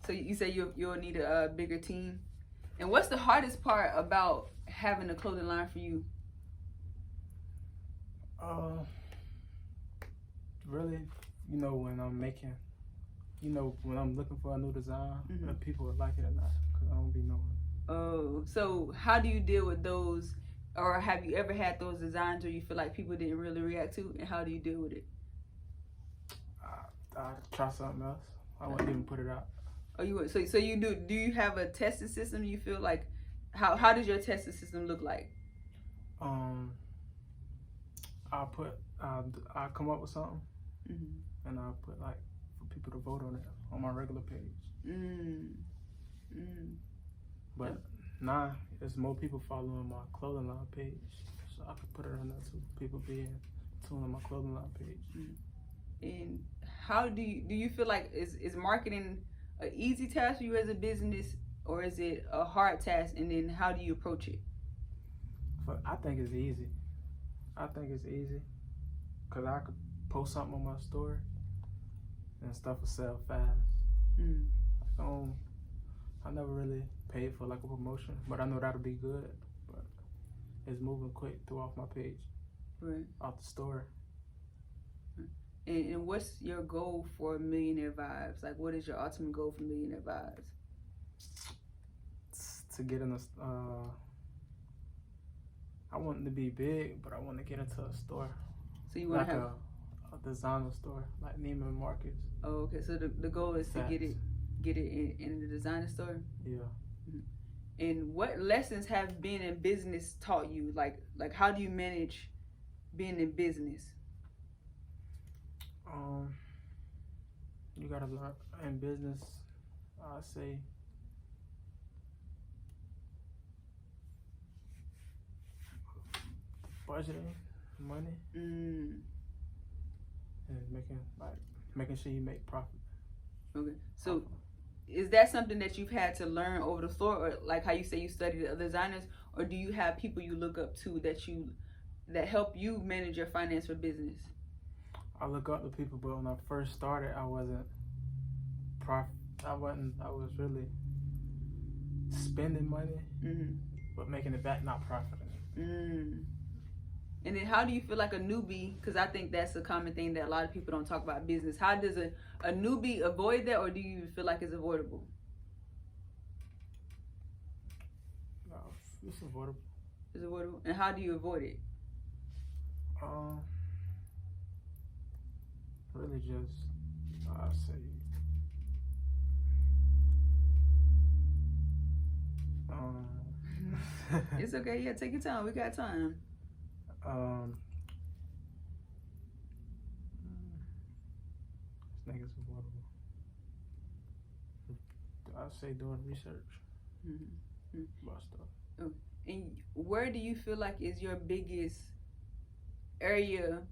So you say you'll need a bigger team. And what's the hardest part about having a clothing line for you? Really, when I'm making, when I'm looking for a new design, if people would like it or not, because I don't be knowing. Oh, so how do you deal with those, or have you ever had those designs where you feel like people didn't really react to, and how do you deal with it? I try something else. I wouldn't even put it out. Oh, you would. So you do? Do you have a testing system? You feel like how does your testing system look like? I come up with something, and I put like for people to vote on it on my regular page. But now there's more people following my clothing line page, so I could put it on there too. People being tuned on my clothing line page. And how do you feel like is marketing an easy task for you as a business, or is it a hard task? And then how do you approach it? I think it's easy. I think it's easy because I could post something on my story and stuff will sell fast. I never really paid for like a promotion, but I know that'll be good. But it's moving quick through off my page, right, off the store. And what's your goal for Millionaire Vibes? Like, what is your ultimate goal for Millionaire Vibes? To get in I want it to be big, but I want to get into a store. So you want to have a designer store, like Neiman Marcus. Oh, okay. So the goal is to get it in the designer store. Yeah. And what lessons have being in business taught you? Like how do you manage being in business? You gotta learn in business. I say budgeting money and making sure you make profit. Okay, so is that something that you've had to learn over the floor, or like how you say you studied other designers, or do you have people you look up to that help you manage your finance for business? I look up to people, but when I first started, I wasn't I was really spending money, but making it back, not profiting. And then how do you feel like a newbie, because I think that's a common thing that a lot of people don't talk about business. How does a newbie avoid that, or do you feel like it's avoidable? No, it's avoidable. It's avoidable. And how do you avoid it? Really just, I say, it's okay. Yeah, take your time. We got time. I think it's avoidable. I say doing research about stuff. Oh. And where do you feel like is your biggest area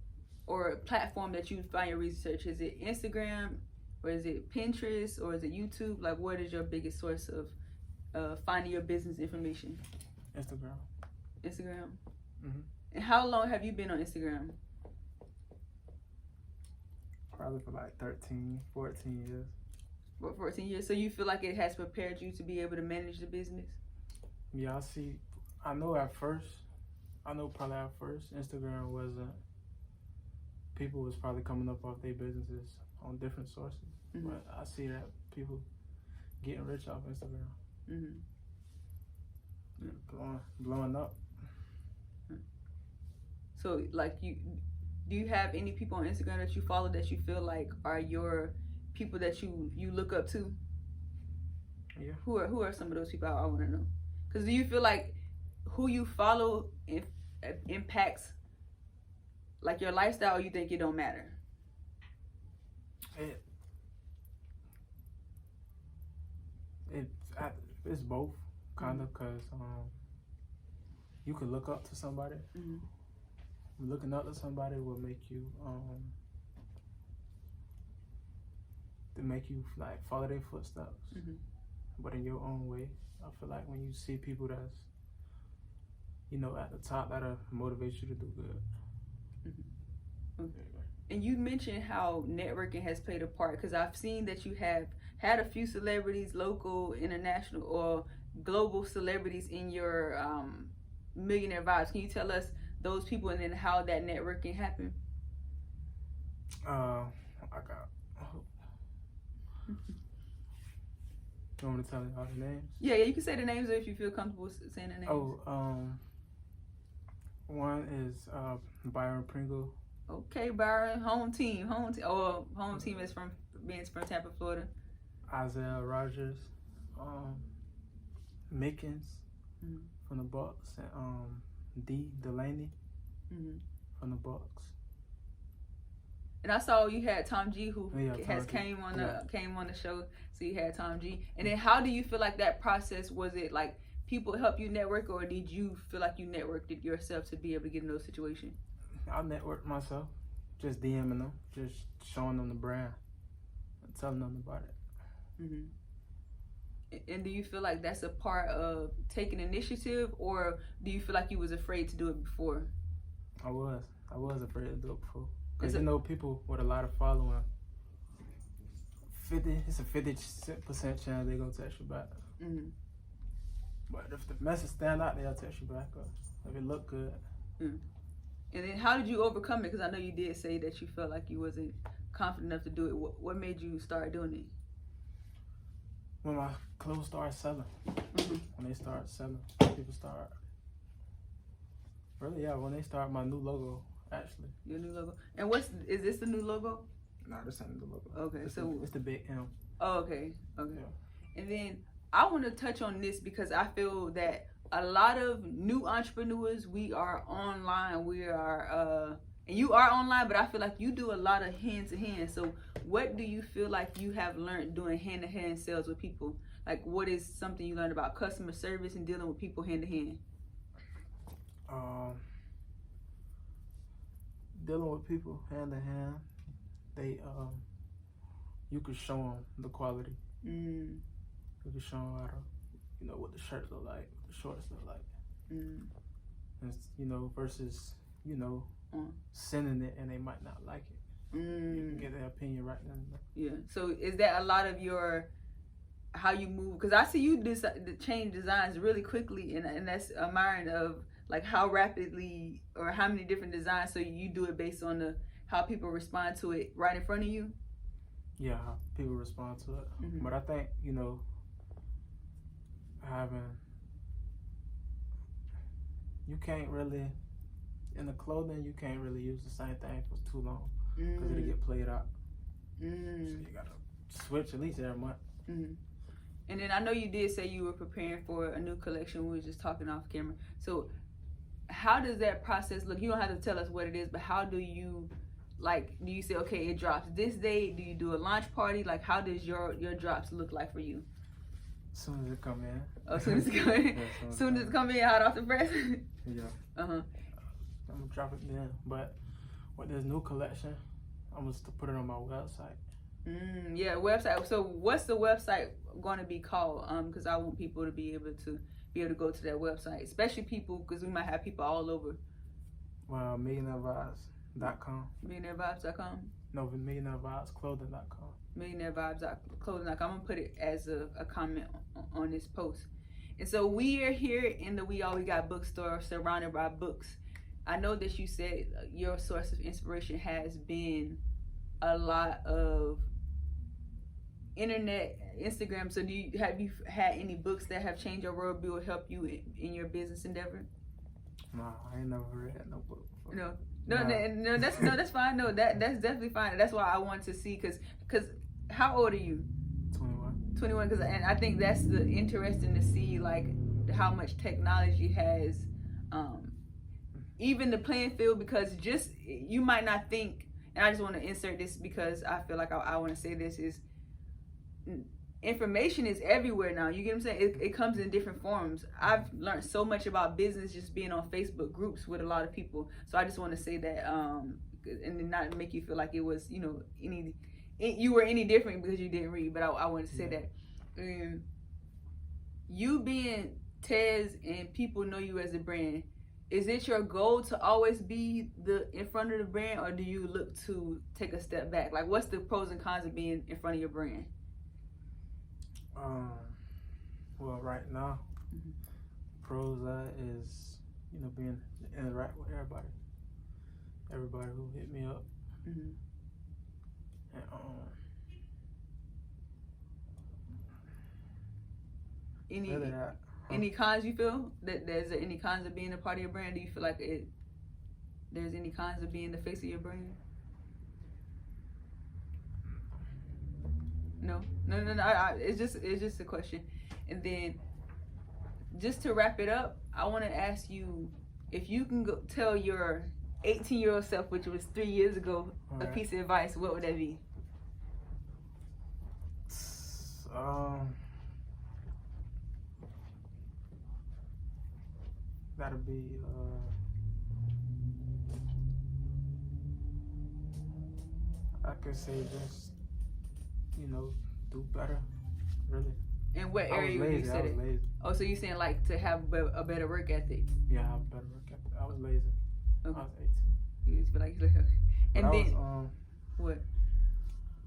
or platform that you find your research? Is it Instagram, or is it Pinterest, or is it YouTube? Like, what is your biggest source of finding your business information? Instagram. Instagram? And how long have you been on Instagram? Probably for like 13, 14 years. What, 14 years? So you feel like it has prepared you to be able to manage the business? Yeah, I know probably at first, Instagram wasn't, people was probably coming up off their businesses on different sources. But I see that people getting rich off Instagram. Blowing up. So, like, do you have any people on Instagram that you follow that you feel like are your people that you look up to? Yeah. Who are some of those people? I want to know. Because do you feel like who you follow impacts like your lifestyle, or you think it don't matter? It's both, kind of, because you could look up to somebody. Looking up to somebody will make you like follow their footsteps, but in your own way. I feel like when you see people that's at the top, that'll motivate you to do good. And you mentioned how networking has played a part, because I've seen that you have had a few celebrities, local, international, or global celebrities in your Millionaire Vibes. Can you tell us those people and then how that networking happened? I got. You want me to tell you all the names? Yeah, you can say the names if you feel comfortable saying the names. One is Byron Pringle. Okay, Byron, home team. Oh, home team is from Tampa, Florida. Isaiah Rogers, Mickens from the Bucks, and D Delaney from the Bucks. And I saw you had Tom G, who came on the show. So you had Tom G. And then how do you feel like that process? Was it like people help you network, or did you feel like you networked it yourself to be able to get in those situations? I networked myself, just DMing them, just showing them the brand, and telling them about it. And do you feel like that's a part of taking initiative, or do you feel like you was afraid to do it before? I was afraid to do it before. Because people with a lot of following, it's a 50% chance they're going to text you back. But if the message stand out, they'll text you back. Or if it look good. And then how did you overcome it? Because I know you did say that you felt like you wasn't confident enough to do it. What made you start doing it? When my clothes start selling. When they start selling, people start. Really, yeah, when they start my new logo, actually. Your new logo. And is this the new logo? No, this ain't the logo. Okay, it's the big M. Oh, okay. Yeah. And then I want to touch on this because I feel that a lot of new entrepreneurs, we are online. We are, and you are online, but I feel like you do a lot of hand-to-hand. So what do you feel like you have learned doing hand-to-hand sales with people? Like, what is something you learned about customer service and dealing with people hand-to-hand? Dealing with people hand-to-hand, you could show them the quality. You could show them how to, what the shirts look like, what the shorts look like. And, versus, sending it and they might not like it. You can get their opinion right then. Yeah. So is that a lot of how you move? Because I see you change designs really quickly, and that's admiring of like how rapidly or how many different designs. So you do it based on how people respond to it right in front of you. Yeah, how people respond to it. But I think you can't really, in the clothing, you can't really use the same thing for too long because it'll get played out. So you gotta switch at least every month. And then I know you did say you were preparing for a new collection. We were just talking off camera. So how does that process look? You don't have to tell us what it is, but how do you say, okay, it drops this day? Do you do a launch party? Like, how does your drops look like for you? As soon as it come in. Oh, as soon as it come in? Yeah, as soon as it come in, hot off the press? Yeah. I'm going to drop it then. But with this new collection, I'm going to put it on my website. Yeah, website. So what's the website going to be called? Because I want people to be able to go to that website, especially people, because we might have people all over. Well, MillionaireVibes.com. MillionaireVibes.com? No, MillionaireVibesClothing.com. MillionaireVibes.clothing.com. I'm going to put it as a comment on this post. And so we are here in the WAWG bookstore, surrounded by books. I know that you said your source of inspiration has been a lot of internet, Instagram. So have you had any books that have changed your worldview or help you in your business endeavor? No, I ain't never read no book before. No, that's fine. No, that's definitely fine. That's why I want to see, because how old are you? 21. And I think that's the interesting to see, like how much technology has even the playing field, because just you might not think, and I just want to insert this because I feel like I want to say this, is information is everywhere now. You get what I'm saying? It comes in different forms. I've learned so much about business just being on Facebook groups with a lot of people. So I just want to say that, and not make you feel like it was, you were any different because you didn't read. But I wanted to say that you being Tez and people know you as a brand, is it your goal to always be in front of the brand, or do you look to take a step back? Like, what's the pros and cons of being in front of your brand? Well, right now, pros is, you know, being interact with everybody who hit me up, and any cons you feel that there's any cons of being a part of your brand? Do you feel like there's any cons of being the face of your brand? No. It's just a question. And then, just to wrap it up, I want to ask you if you can go tell your 18-year-old self, which was 3 years ago, a piece of advice. What would that be? That'll be I could say just, you know, do better, really. In what area would you say it? Lazy. Oh, so you saying like to have a better work ethic? Yeah, I have a better work ethic. I was lazy. Okay. I was 18. You just feel like, and but then what?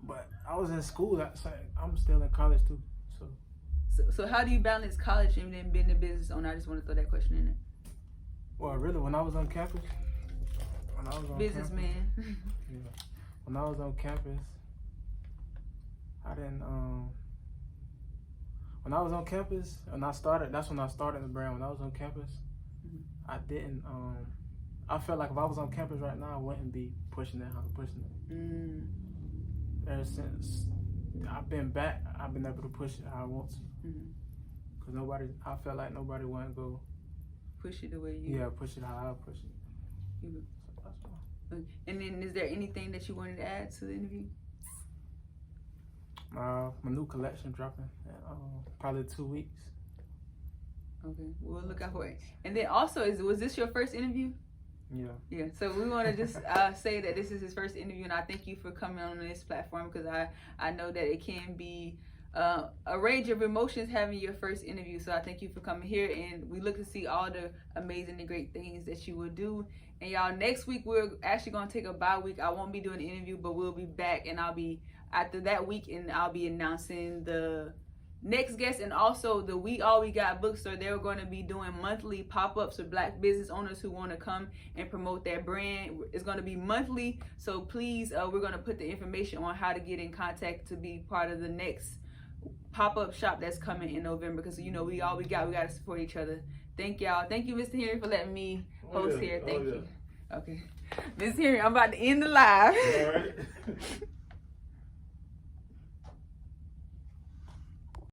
But I was in school. I'm still in college too. So how do you balance college and then being a business owner? I just want to throw that question in there. Well, really, when I was on campus, businessman. Yeah. When I was on campus, I didn't. When I was on campus, that's when I started the brand. When I was on campus, I didn't. I felt like if I was on campus right now, I wouldn't be pushing it how I'm pushing it. Ever since I've been back, I've been able to push it how I want to. Cause I felt like nobody wanted to go push it the way you. Yeah, push it how I push it. So that's why. And then, is there anything that you wanted to add to the interview? My new collection dropping in probably 2 weeks. Okay, we'll look out for it. And then also, was this your first interview? Yeah. Yeah. So we want to just say that this is his first interview, and I thank you for coming on this platform, because I know that it can be a range of emotions having your first interview. So I thank you for coming here, and we look to see all the amazing and great things that you will do. And y'all, next week we're actually gonna take a bye week. I won't be doing an interview, but we'll be back, and I'll be after that week, and I'll be announcing the next guest, and also the WAWG Bookstore. They're going to be doing monthly pop-ups for Black business owners who want to come and promote their brand. It's going to be monthly, so please, we're going to put the information on how to get in contact to be part of the next pop-up shop that's coming in November, because you know we got to support each other. Thank y'all. Thank you, Mr. Henry, for letting me host here. Thank you. Okay, Mr. Henry, I'm about to end the live. All right.